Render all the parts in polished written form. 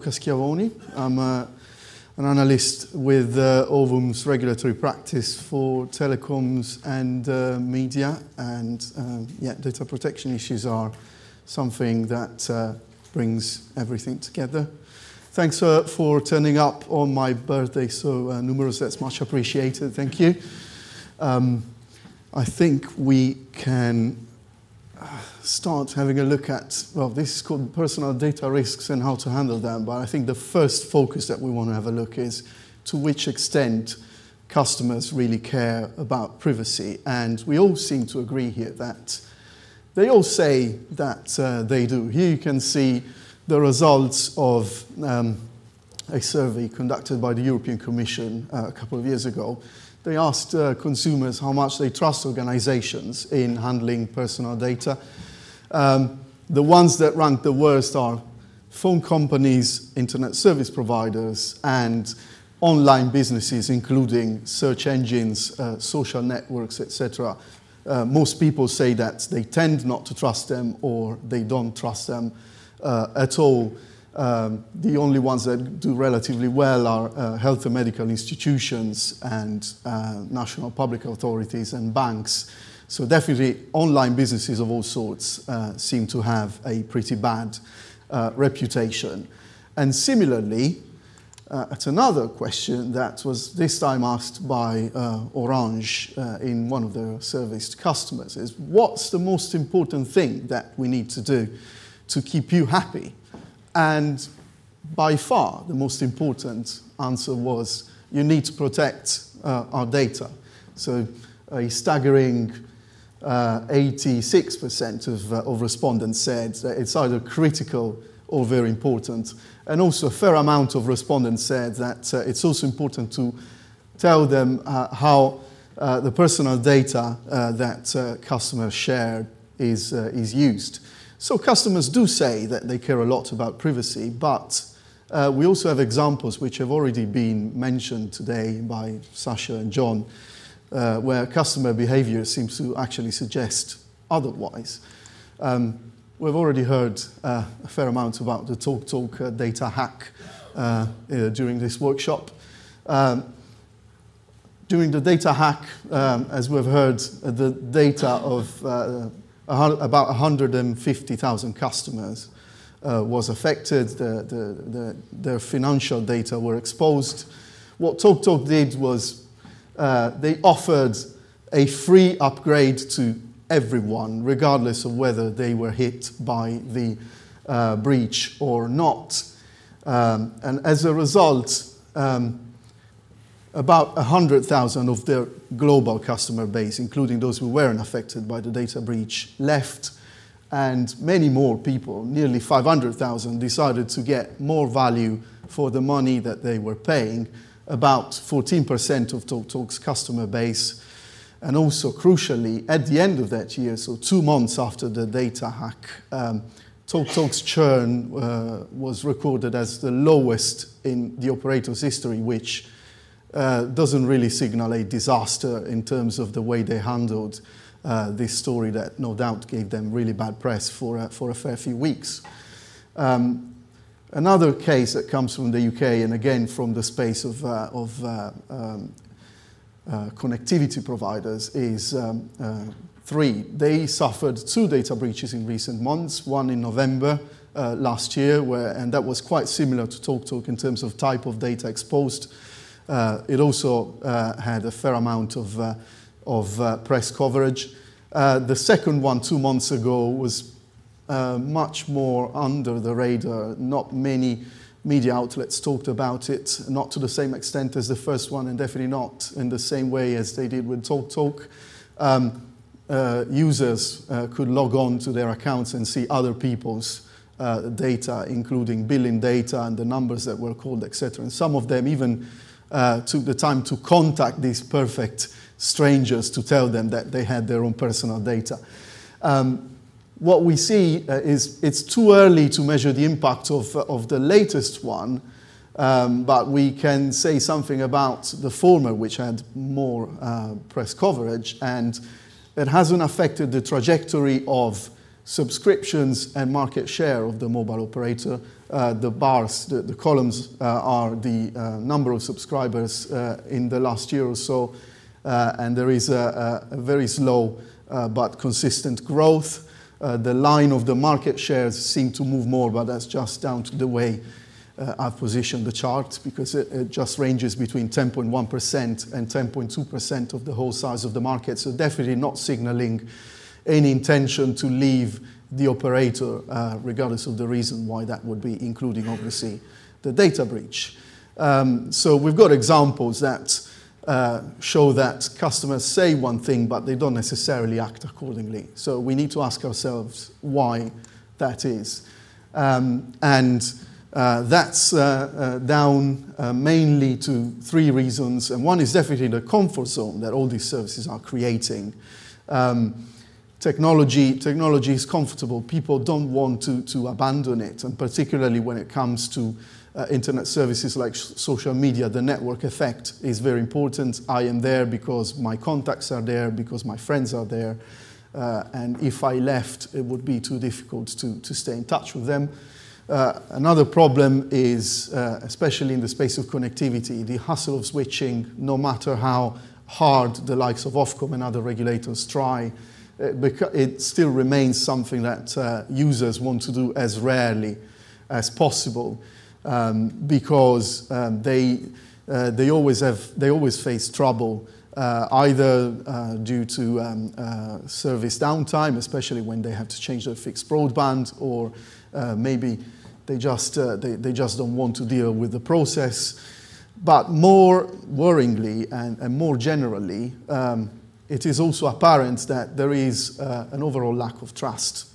Luca Schiavoni. I'm an analyst with Ovum's regulatory practice for telecoms and media, and data protection issues are something that brings everything together. Thanks for turning up on my birthday so numerous. That's much appreciated. Thank you. I think we can start having a look at, well, this is called personal data risks and how to handle them, but I think the first focus that we want to have a look is to which extent customers really care about privacy. And we all seem to agree here that they all say that they do. Here you can see the results of a survey conducted by the European Commission a couple of years ago. They asked consumers how much they trust organizations in handling personal data. The ones that rank the worst are phone companies, internet service providers, and online businesses, including search engines, social networks, etc. Most people say that they tend not to trust them or they don't trust them at all. The only ones that do relatively well are health and medical institutions and national public authorities and banks. So definitely online businesses of all sorts seem to have a pretty bad reputation. And similarly, it's another question that was this time asked by Orange in one of their serviced customers is, what's the most important thing that we need to do to keep you happy? And by far, the most important answer was, you need to protect our data. So a staggering 86% of respondents said that it's either critical or very important. And also a fair amount of respondents said that it's also important to tell them how the personal data that customers share is used. So customers do say that they care a lot about privacy, but we also have examples which have already been mentioned today by Sasha and John, where customer behavior seems to actually suggest otherwise. We've already heard a fair amount about the TalkTalk data hack during this workshop. During the data hack, as we've heard, the data of about 150,000 customers was affected. Their financial data were exposed. What TalkTalk did was they offered a free upgrade to everyone, regardless of whether they were hit by the breach or not. And as a result, about 100,000 of their global customer base, including those who weren't affected by the data breach, left. And many more people, nearly 500,000, decided to get more value for the money that they were paying. About 14% of TalkTalk's customer base. And also, crucially, at the end of that year, so 2 months after the data hack, TalkTalk's churn was recorded as the lowest in the operator's history, which doesn't really signal a disaster in terms of the way they handled this story that no doubt gave them really bad press for a fair few weeks. Another case that comes from the UK, and again from the space of connectivity providers, is Three. They suffered 2 data breaches in recent months, one in November last year, and that was quite similar to TalkTalk in terms of type of data exposed. It also had a fair amount of press coverage. The second one 2 months ago was much more under the radar. Not many media outlets talked about it, not to the same extent as the first one, and definitely not in the same way as they did with TalkTalk. Users could log on to their accounts and see other people's data, including billing data and the numbers that were called, etc. And some of them even took the time to contact these perfect strangers to tell them that they had their own personal data. What we see is it's too early to measure the impact of the latest one, but we can say something about the former, which had more press coverage, and it hasn't affected the trajectory of subscriptions and market share of the mobile operator. The bars, the columns are the number of subscribers in the last year or so, and there is a very slow but consistent growth. The line of the market shares seem to move more, but that's just down to the way I've positioned the chart, because it just ranges between 10.1% and 10.2% of the whole size of the market, so definitely not signaling any intention to leave the operator, regardless of the reason why that would be, including obviously the data breach. So we've got examples that show that customers say one thing, but they don't necessarily act accordingly. So we need to ask ourselves why that is. That's down mainly to three reasons. And one is definitely the comfort zone that all these services are creating. Technology is comfortable. People don't want to abandon it, and particularly when it comes to internet services like social media, the network effect is very important. I am there because my contacts are there, because my friends are there, and if I left, it would be too difficult to stay in touch with them. Another problem is, especially in the space of connectivity, the hassle of switching, no matter how hard the likes of Ofcom and other regulators try. It still remains something that users want to do as rarely as possible, because they always face trouble, either due to service downtime, especially when they have to change their fixed broadband, or maybe they just don't want to deal with the process. But more worryingly and more generally, it is also apparent that there is an overall lack of trust.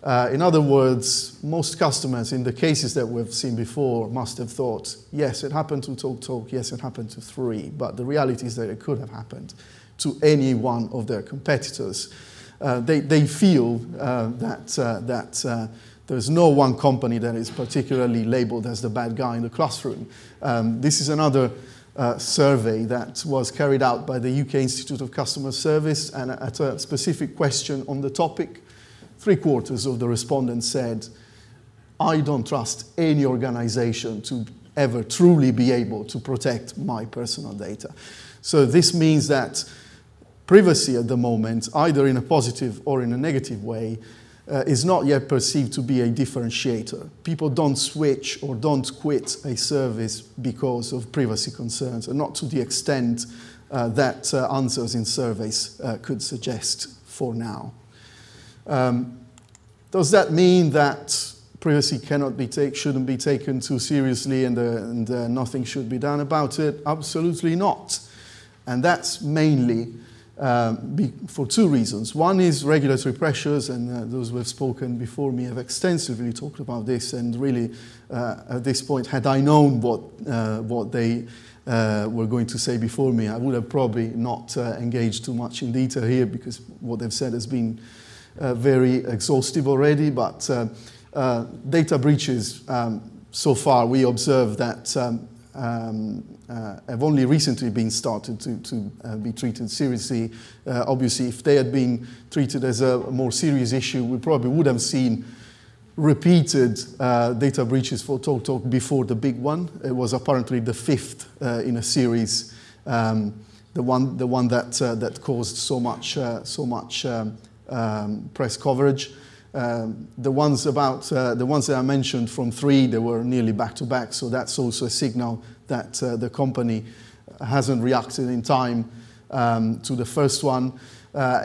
In other words, most customers, in the cases that we've seen before, must have thought, yes, it happened to TalkTalk, yes, it happened to Three, but the reality is that it could have happened to any one of their competitors. They feel that there's no one company that is particularly labeled as the bad guy in the classroom. This is another survey that was carried out by the UK Institute of Customer Service, and at a specific question on the topic, 3/4 of the respondents said, I don't trust any organization to ever truly be able to protect my personal data. So this means that privacy at the moment, either in a positive or in a negative way, is not yet perceived to be a differentiator. People don't switch or don't quit a service because of privacy concerns, and not to the extent that answers in surveys could suggest for now. Does that mean that privacy shouldn't be taken too seriously and nothing should be done about it? Absolutely not. And that's mainly for two reasons. One is regulatory pressures, and those who have spoken before me have extensively talked about this, and really at this point, had I known what they were going to say before me, I would have probably not engaged too much in detail here, because what they've said has been very exhaustive already. But data breaches, so far we observe that have only recently been started to be treated seriously. Obviously, if they had been treated as a more serious issue, we probably would have seen repeated data breaches for TalkTalk before the big one. It was apparently the fifth in a series, the one that caused so much press coverage. The ones that I mentioned from Three, they were nearly back to back, so that's also a signal that the company hasn't reacted in time to the first one.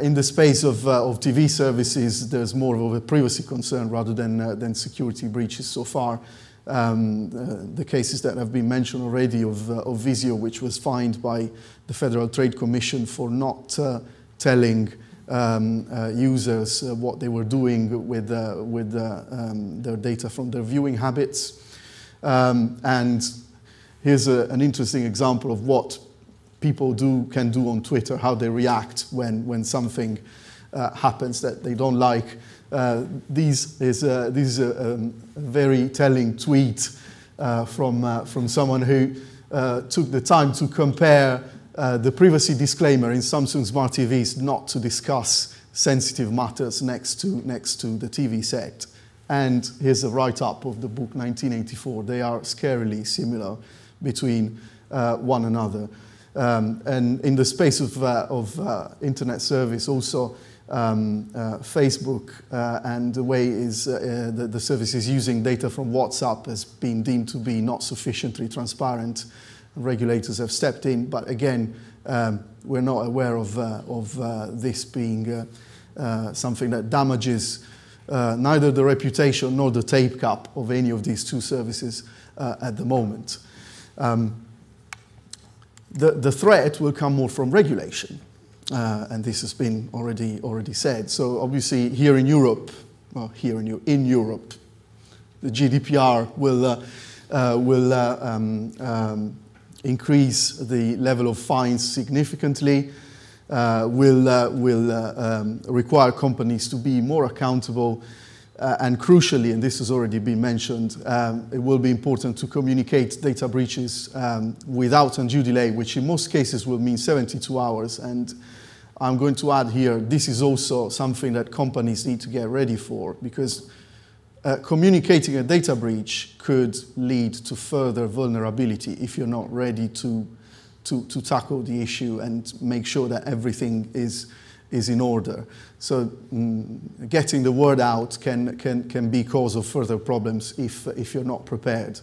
In the space of TV services, there's more of a privacy concern rather than security breaches so far. The cases that have been mentioned already of Vizio, which was fined by the Federal Trade Commission for not telling users what they were doing with their data from their viewing habits. And here's an interesting example of what people can do on Twitter, how they react when something happens that they don't like. This is a very telling tweet from someone who took the time to compare the privacy disclaimer in Samsung Smart TVs not to discuss sensitive matters next to the TV set. And here's a write-up of the book 1984. They are scarily similar between one another. And in the space of internet service also, Facebook and the way the service is using data from WhatsApp has been deemed to be not sufficiently transparent. Regulators have stepped in, but again, we're not aware of this being something that damages neither the reputation nor the take cap of any of these two services at the moment. The threat will come more from regulation, and this has been already said. So obviously here in Europe, well, in Europe, the GDPR will increase the level of fines significantly. Will require companies to be more accountable, and crucially, and this has already been mentioned, it will be important to communicate data breaches without undue delay, which in most cases will mean 72 hours. And I'm going to add here, this is also something that companies need to get ready for, because communicating a data breach could lead to further vulnerability if you're not ready to tackle the issue and make sure that everything is in order. So getting the word out can be cause of further problems if you're not prepared.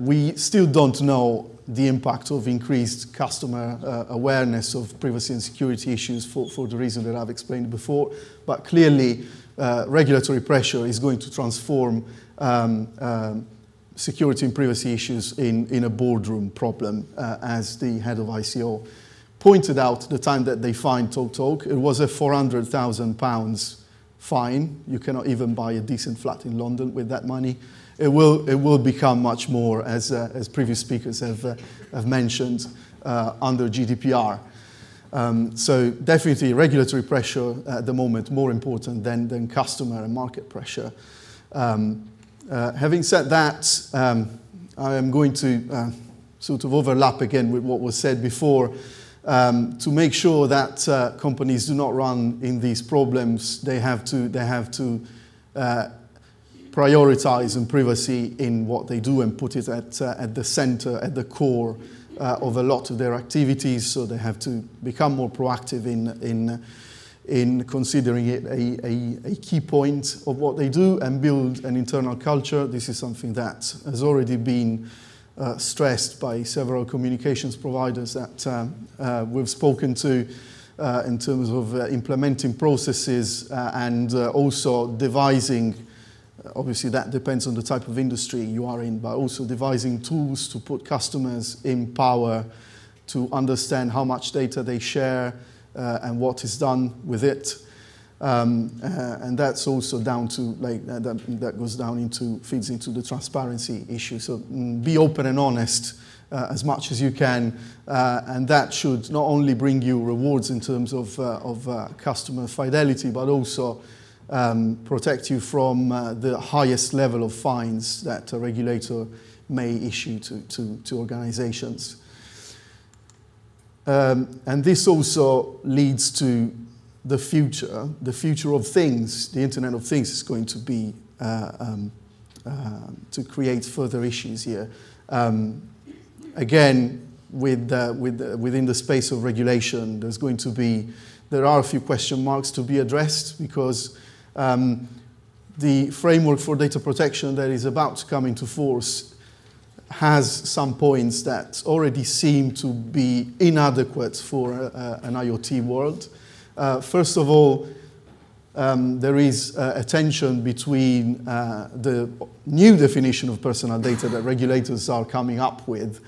We still don't know the impact of increased customer awareness of privacy and security issues for the reason that I've explained before, but clearly regulatory pressure is going to transform security and privacy issues in a boardroom problem, as the head of ICO pointed out the time that they fined TalkTalk. It was a £400,000 fine. You cannot even buy a decent flat in London with that money. It will become much more, as previous speakers have mentioned, under GDPR. So definitely regulatory pressure at the moment more important than customer and market pressure. Having said that, I am going to sort of overlap again with what was said before. To make sure that companies do not run in these problems, they have to prioritize on privacy in what they do and put it at the center, at the core of a lot of their activities. So they have to become more proactive in considering it a key point of what they do and build an internal culture. This is something that has already been stressed by several communications providers that we've spoken to in terms of implementing processes and also devising, obviously that depends on the type of industry you are in, but also devising tools to put customers in power to understand how much data they share and what is done with it. And that's also down to, that goes down feeds into the transparency issue. So be open and honest as much as you can, and that should not only bring you rewards in terms of customer fidelity, but also protect you from the highest level of fines that a regulator may issue to organizations. And this also leads to the future of things. The Internet of Things is going to be to create further issues here. Again, within the space of regulation, there are a few question marks to be addressed, because the framework for data protection that is about to come into force has some points that already seem to be inadequate for an IoT world. First of all, there is a tension between the new definition of personal data that regulators are coming up with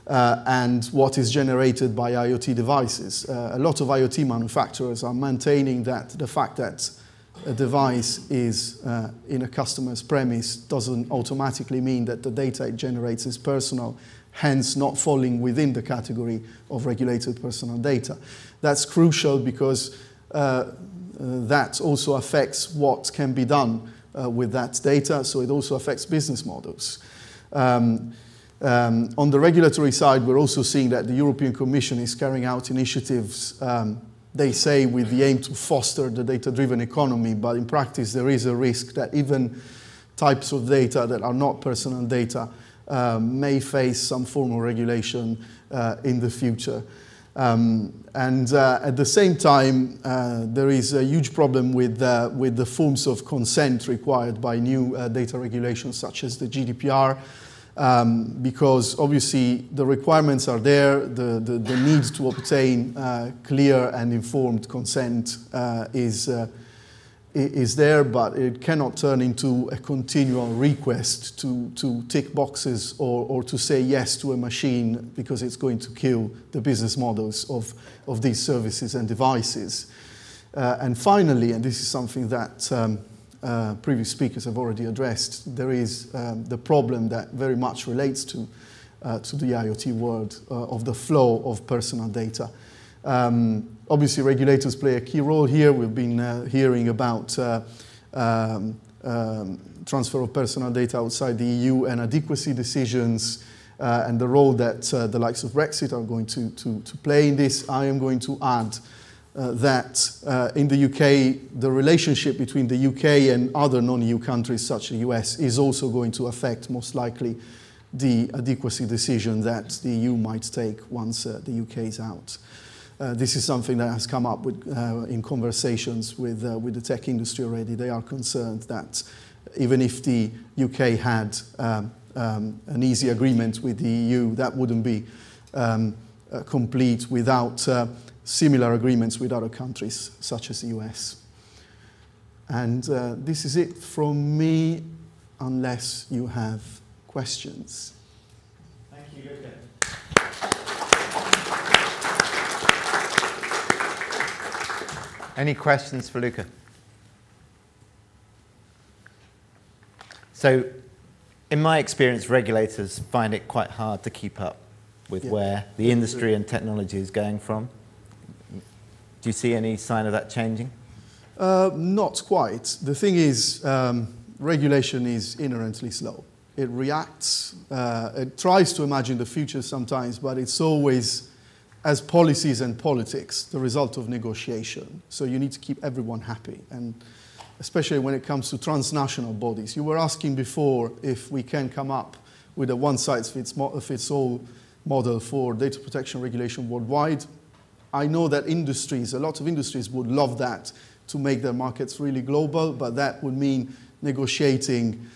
and what is generated by IoT devices. A lot of IoT manufacturers are maintaining that the fact that a device is in a customer's premise doesn't automatically mean that the data it generates is personal, hence not falling within the category of regulated personal data. That's crucial because that also affects what can be done with that data, so it also affects business models. On the regulatory side, we're also seeing that the European Commission is carrying out initiatives they say with the aim to foster the data-driven economy, but in practice there is a risk that even types of data that are not personal data may face some form of regulation in the future. At the same time, there is a huge problem with the forms of consent required by new data regulations such as the GDPR, because obviously the requirements are there, the need to obtain clear and informed consent is there, but it cannot turn into a continual request to tick boxes or to say yes to a machine because it's going to kill the business models of these services and devices. And finally, and this is something that previous speakers have already addressed, there is the problem that very much relates to the IoT world of the flow of personal data. Obviously, regulators play a key role here. We've been hearing about transfer of personal data outside the EU and adequacy decisions and the role that the likes of Brexit are going to play in this. I am going to add that in the UK, the relationship between the UK and other non-EU countries such as the US is also going to affect, most likely, the adequacy decision that the EU might take once the UK is out. This is something that has come up with, in conversations with the tech industry already. They are concerned that even if the UK had an easy agreement with the EU, that wouldn't be complete without similar agreements with other countries, such as the US. And this is it from me, unless you have questions. Thank you, Luca. Any questions for Luca? So, in my experience, regulators find it quite hard to keep up with where the industry and technology is going from. Do you see any sign of that changing? Not quite. The thing is, regulation is inherently slow. It reacts, it tries to imagine the future sometimes, but it's always, as policies and politics, the result of negotiation. So you need to keep everyone happy, and especially when it comes to transnational bodies. You were asking before if we can come up with a one-size-fits-all model for data protection regulation worldwide. I know that industries, a lot of industries would love that to make their markets really global, but that would mean negotiating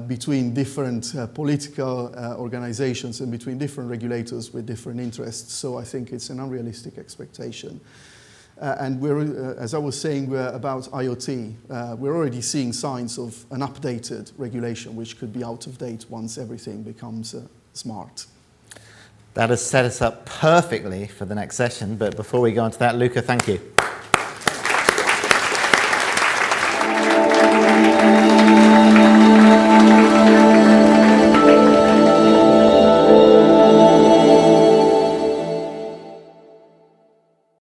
between different political organizations and between different regulators with different interests. So I think it's an unrealistic expectation. And we're, as I was saying about IoT, we're already seeing signs of an updated regulation which could be out of date once everything becomes smart. That has set us up perfectly for the next session, but before we go on to that, Luca, thank you.